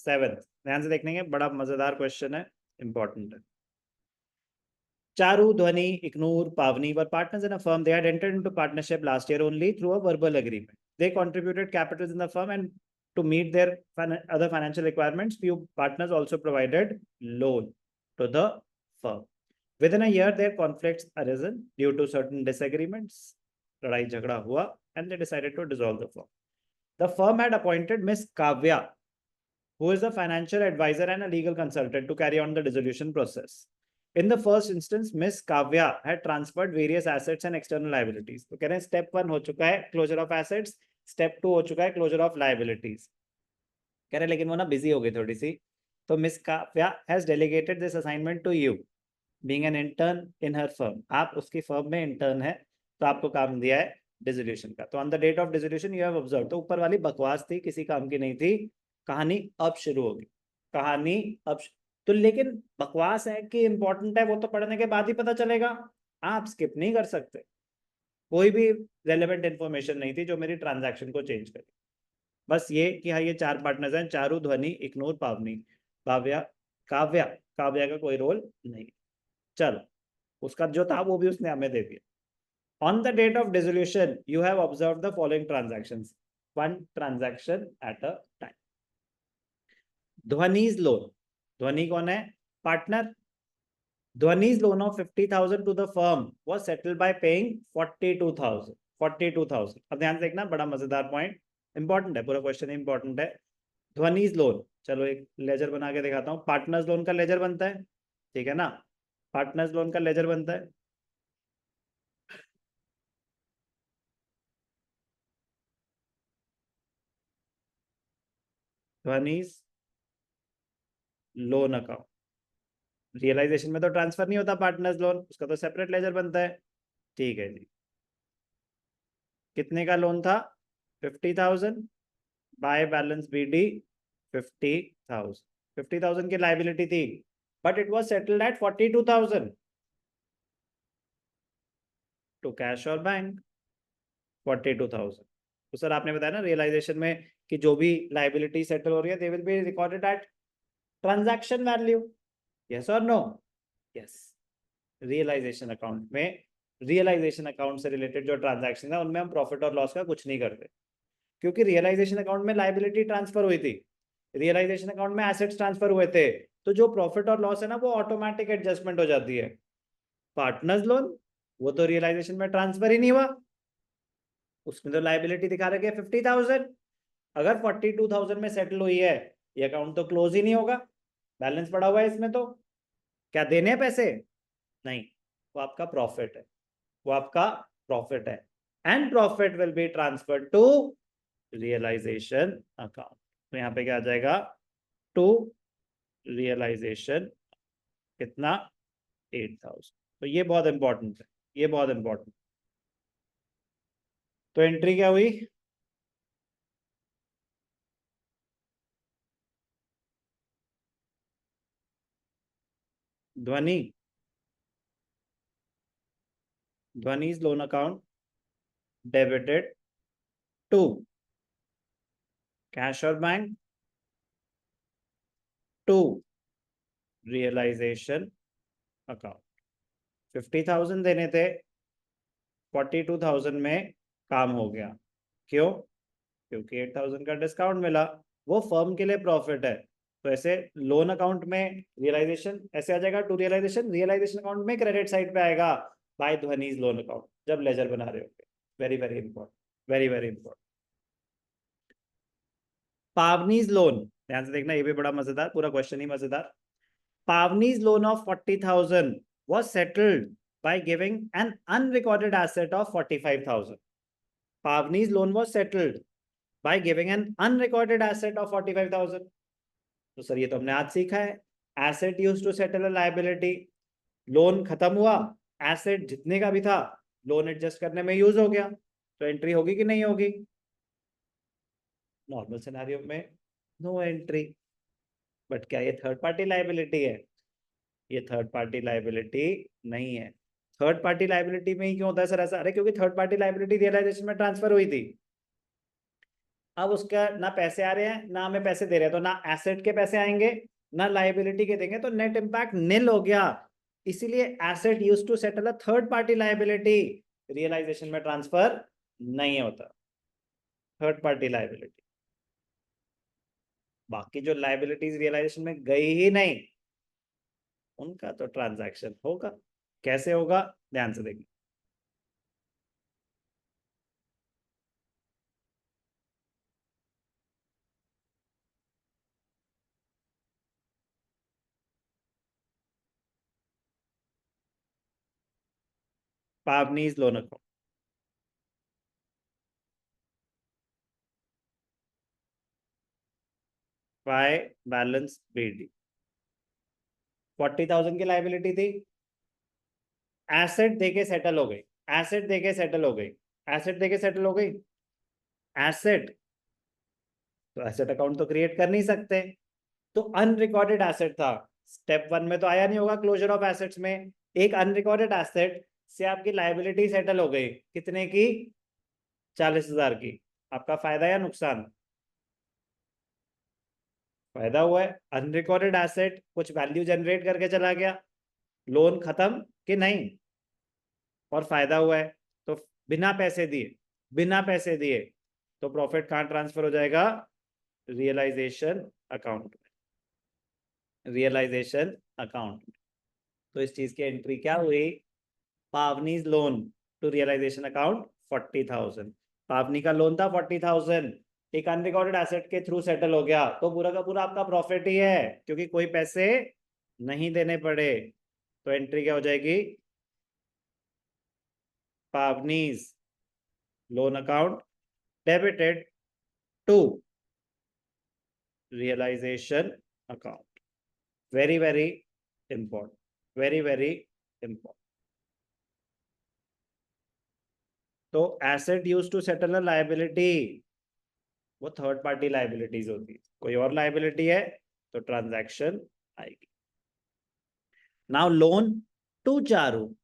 7th, ध्यान से देखने, बड़ा मजेदार क्वेश्चन है, इंपॉर्टेंट है। Charu, Dhwani, Ignore, Pavni were partners in a firm. They had entered into partnership last year only through a verbal agreement. They contributed capitals in the firm, and to meet their other financial requirements, few partners also provided loan to the firm. Within a year, their conflicts arisen due to certain disagreements. लड़ाई झगड़ा हुआ, and they decided to dissolve the firm. The firm had appointed Miss Kavya, who is a financial advisor and a legal consultant, to carry on the dissolution process. In the first instance, Miss Kavya had transferred various assets and external liabilities. तो कह रहे हैं step 1 हो चुका है closure of assets, step 2 हो चुका है closure of liabilities. कह रहे हैं लेकिन वो ना busy हो गई थोड़ी सी, तो Miss Kavya has delegated this assignment to you, being an intern in her firm. आप उसकी firm में intern है, तो आपको काम दिया है dissolution का. तो on the date of dissolution you have observed. तो ऊपर वाली बकवास थी, किसी काम की नहीं थी, कहानी अब शुरू होगी, कहानी अब तो, लेकिन बकवास है कि इंपॉर्टेंट है वो तो पढ़ने के बाद ही पता चलेगा, आप स्किप नहीं कर सकते। कोई भी रेलेवेंट इंफॉर्मेशन नहीं थी जो मेरी ट्रांजैक्शन को चेंज करे, बस ये कि हाँ ये 4 पार्टनर्स हैं, चारू, ध्वनि, इग्नोर, पावनी, काव्या, काव्या काव्या का कोई रोल नहीं। चलो, उसका जो था वो भी उसने हमें दे दिया। On the date of dissolution you have observe the following transactions, 1 transaction at a time. Dhwani's loan, Dhwani कौन है? Partner. Dhwani's loan of 50,000 to the firm was settled by paying 42,000। अब ध्यान से देखना, बड़ा मजेदार पॉइंट, इंपॉर्टेंट है, पूरा क्वेश्चन इंपॉर्टेंट है। ध्वनि's लोन, चलो एक लेजर बना के दिखाता हूं। पार्टनर्स लोन का लेजर बनता है, ठीक है ना, पार्टनर्स लोन का लेजर बनता है। ध्वनि's लोन अकाउंट, रियलाइजेशन में तो ट्रांसफर नहीं होता पार्टनर्स लोन, उसका तो सेपरेट लेजर बनता है, ठीक है जी। कितने का लोन था? 50,000 बाय बैलेंस बीडी 50,000। 50,000 की लाइबिलिटी थी, but it was settled at 42,000 to cash और बैंक। 42,000, तो सर आपने बताया ना रियलाइजेशन में कि जो भी लाइबिलिटी सेटल हो रही है they will be recorded at transaction value, yes और नो? यस। रियलाइजेशन अकाउंट में, रियलाइजेशन अकाउंट से रिलेटेड जो ट्रांजैक्शन है उनमें हम प्रॉफिट और लॉस का कुछ नहीं करते, क्योंकि रियलाइजेशन अकाउंट में लाइबिलिटी ट्रांसफर हुई थी, रियलाइजेशन अकाउंट में एसेट्स ट्रांसफर हुए थे, तो जो प्रॉफिट और लॉस है ना वो ऑटोमेटिक एडजस्टमेंट हो जाती है। पार्टनर्स लोन, वो तो रियलाइजेशन में ट्रांसफर ही नहीं हुआ, उसमें तो लाइबिलिटी दिखा रखे 50,000। अगर 42,000 में सेटल हुई है, ये अकाउंट तो क्लोज ही नहीं होगा, बैलेंस पड़ा हुआ है इसमें, तो क्या देने हैं पैसे? नहीं, वो आपका प्रॉफिट है, वो आपका प्रॉफिट है, and profit will be transferred to realisation account. तो यहाँ पे क्या आ जाएगा? टू रियलाइजेशन, कितना? 8,000। तो ये बहुत इंपॉर्टेंट है, ये बहुत इंपॉर्टेंट। तो एंट्री क्या हुई? Dhwani, Dhwani's loan account debited to cash और बैंक टू रियलाइजेशन अकाउंट। 50,000 देने थे, 42,000 में काम हो गया, क्यों? क्योंकि 8,000 का डिस्काउंट मिला, वो फर्म के लिए प्रॉफिट है। तो ऐसे लोन अकाउंट में रियलाइजेशन ऐसे आ जाएगा, टू रियलाइजेशन, रियलाइजेशन अकाउंट में क्रेडिट साइड पे आएगा बाय ध्वनि's लोन अकाउंट, जब लेजर बना रहे होंगे। Very very important, very very important. Pavani's loan, ध्यान से देखना, ये भी बड़ा मजेदार, पूरा क्वेश्चन ही मजेदार। Pavni's loan of 40,000 was settled by giving an unrecorded asset of 45,000. Pavni's loan was settled by giving an unrecorded asset of 45,000. तो सर ये तो हमने आज सीखा है, asset use to settle a liability, loan खत्म हुआ, एसेट जितने का भी था लोन एडजस्ट करने में यूज हो गया, तो एंट्री होगी कि नहीं होगी? नॉर्मल सिनेरियो में नो एंट्री, बट क्या ये थर्ड पार्टी लायबिलिटी है? ये थर्ड पार्टी लायबिलिटी नहीं है। थर्ड पार्टी लायबिलिटी में ही क्यों होता है सर ऐसा? अरे क्योंकि थर्ड पार्टी लायबिलिटी रियलाइजेशन में ट्रांसफर हुई थी। अब उसका ना पैसे आ रहे हैं ना हमें पैसे दे रहे हैं, तो ना एसेट के पैसे आएंगे ना लाइबिलिटी के देंगे, तो नेट इम्पैक्ट निल हो गया। इसीलिए asset use to settle a third party liability realisation में ट्रांसफर नहीं होता, थर्ड पार्टी लाइबिलिटी। बाकी जो लाइबिलिटीज रियलाइजेशन में गई ही नहीं उनका तो ट्रांजैक्शन होगा। कैसे होगा, ध्यान से देखिए। Pavani's loan account, by balance BD, 40,000 की लाइबिलिटी थी, एसेट देके सेटल हो गई, एसेट देके सेटल हो गई, एसेट देके सेटल हो गई। एसेट, तो एसेट अकाउंट तो क्रिएट कर नहीं सकते, तो अनरिकॉर्डेड एसेट था। स्टेप 1 में तो आया नहीं होगा क्लोजर ऑफ एसेट्स में। एक अनरिकॉर्डेड एसेट से आपकी लाइबिलिटी सेटल हो गई, कितने की, 40,000 की। आपका फायदा या नुकसान, फायदा हुआ है। अनरिकॉर्डेड एसेट कुछ वैल्यू जनरेट करके चला गया, लोन खत्म कि नहीं, और फायदा हुआ है। तो बिना पैसे दिए, बिना पैसे दिए, तो प्रॉफिट कहां ट्रांसफर हो जाएगा, रियलाइजेशन अकाउंट में, रियलाइजेशन अकाउंट में। तो इस चीज की एंट्री क्या हुई, पावनीज लोन टू रियलाइजेशन अकाउंट 40,000। पावनी का लोन था 40,000, एक अनरिकॉर्डेड एसेट के थ्रू सेटल हो गया, तो पूरा का पूरा आपका प्रॉफिट ही है, क्योंकि कोई पैसे नहीं देने पड़े। तो एंट्री क्या हो जाएगी, Pavani's loan account debited to realisation account. Very very important, very very important. तो asset use to settle a liability, वो थर्ड पार्टी लाइबिलिटीज होती है। कोई और लाइबिलिटी है तो ट्रांजैक्शन आएगी। Now loan to Charu,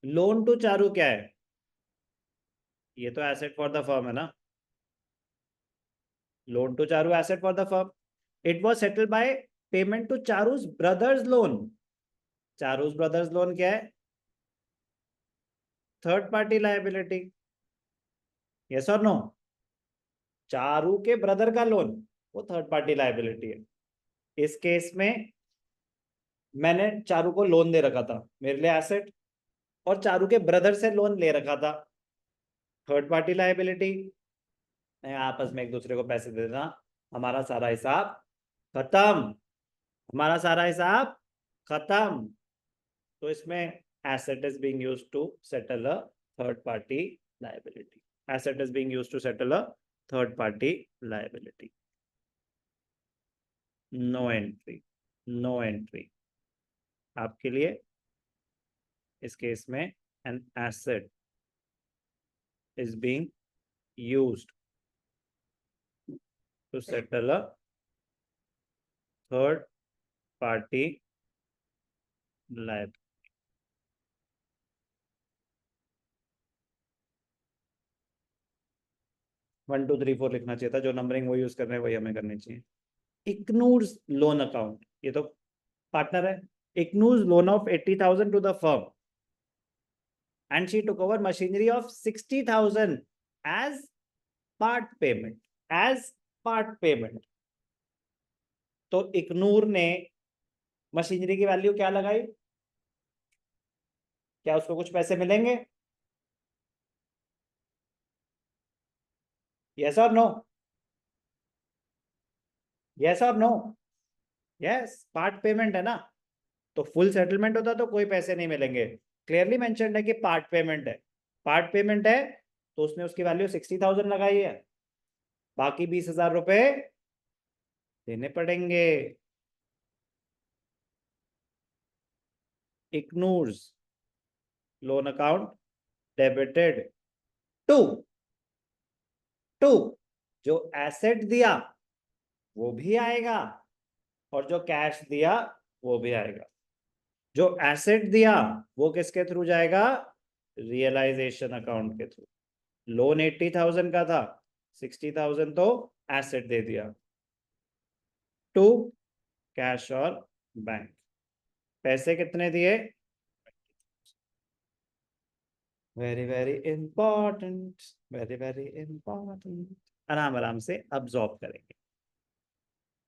loan to Charu क्या है, ये तो एसेट फॉर द फर्म है ना, loan to Charu asset for the firm. It was settled by payment to Charu's brother's loan. Charu's brother's loan क्या है, थर्ड पार्टी लाइबिलिटी, यस और नो। चारू के ब्रदर का लोन वो थर्ड पार्टी लाइबिलिटी है। इस केस में मैंने चारू को लोन दे रखा था, मेरे लिए एसेट, और चारू के ब्रदर से लोन ले रखा था, थर्ड पार्टी लाइबिलिटी। आपस में एक दूसरे को पैसे दे देना, हमारा सारा हिसाब खत्म, हमारा सारा हिसाब खत्म। तो इसमें asset is being used to settle a third party liability, asset is being used to settle a third party liability. No entry, no entry आपके लिए इस केस में। An asset is being used to settle a third party liability. 1 2 3 4 लिखना चाहिए था, जो numbering वो use कर रहे हैं वही हमें करनी चाहिए। इग्नूर्स लोन अकाउंट, ये तो पार्टनर है। इग्नूर्स loan of 80,000 to the firm and she took over machinery of 60,000 as part payment, as part payment। तो इग्नूर ने मशीनरी की वैल्यू क्या लगाई, क्या उसको कुछ पैसे मिलेंगे, यस और नो, यस और नो, यस पार्ट पेमेंट है ना। तो फुल सेटलमेंट होता तो कोई पैसे नहीं मिलेंगे, क्लियरली मेंशन्ड है कि पार्ट पेमेंट है। पार्ट पेमेंट है तो उसने उसकी वैल्यू 60,000 लगाई है, बाकी 20,000 रुपए देने पड़ेंगे। Ignores loan account debited to, to जो एसेट दिया वो भी आएगा, और जो कैश दिया वो भी आएगा। जो एसेट दिया वो किसके थ्रू जाएगा, रियलाइजेशन अकाउंट के थ्रू। लोन 80,000 का था, 60,000 तो एसेट दे दिया, 2 कैश और बैंक। पैसे कितने दिए? Very very important, very very important. आराम आराम से अब्सॉर्ब करेंगे।